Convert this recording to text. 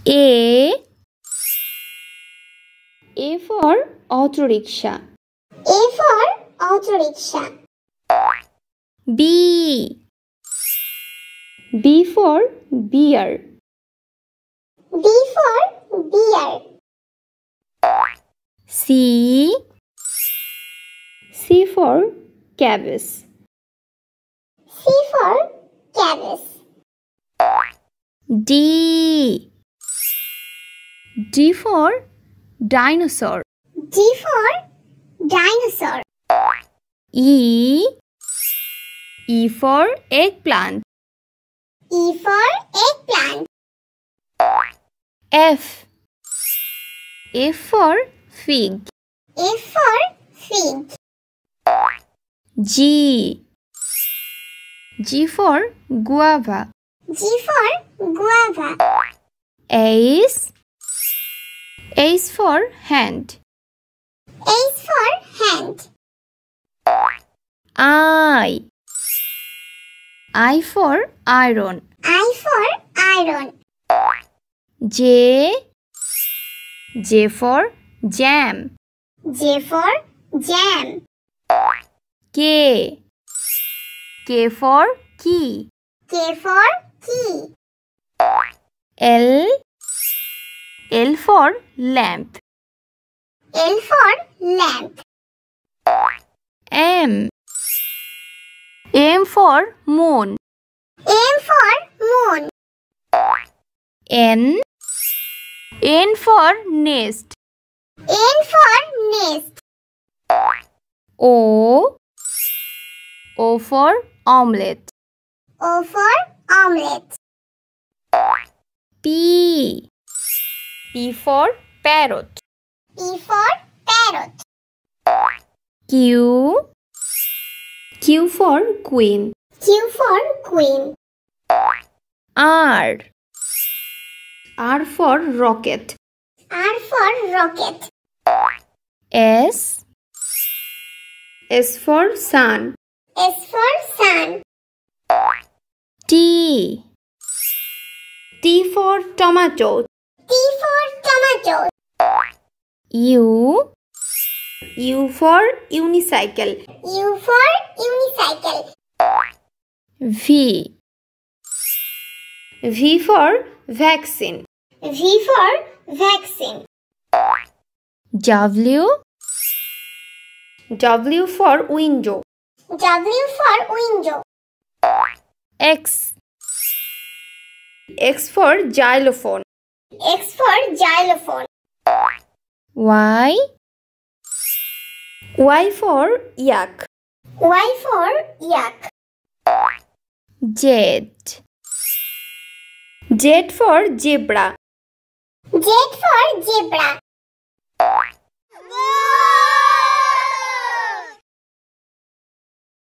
A for auto rickshaw. A for auto rickshaw. B for beer. B for beer. C for cabbage. C for cabbage. D for dinosaur. D for dinosaur. E for eggplant. E for eggplant. F for fig. F for fig. G for guava. G for guava. H for hand. H for hand. I for iron. I for iron. J for jam. J for jam. K for key. K for key. L for lamp. L for lamp. M for moon. M for moon. N for nest. N for nest. O for omelette. O for omelette. P for parrot. P for parrot. Q for queen. Q for queen. R for rocket. R for rocket. S for sun. S for sun. T for tomato. T for tomato. U for unicycle. U for unicycle. V for vaccine. V for vaccine. W for window. W for window. X for xylophone. X for xylophone. Y for yak. Y for yak. Z for zebra. Z for zebra.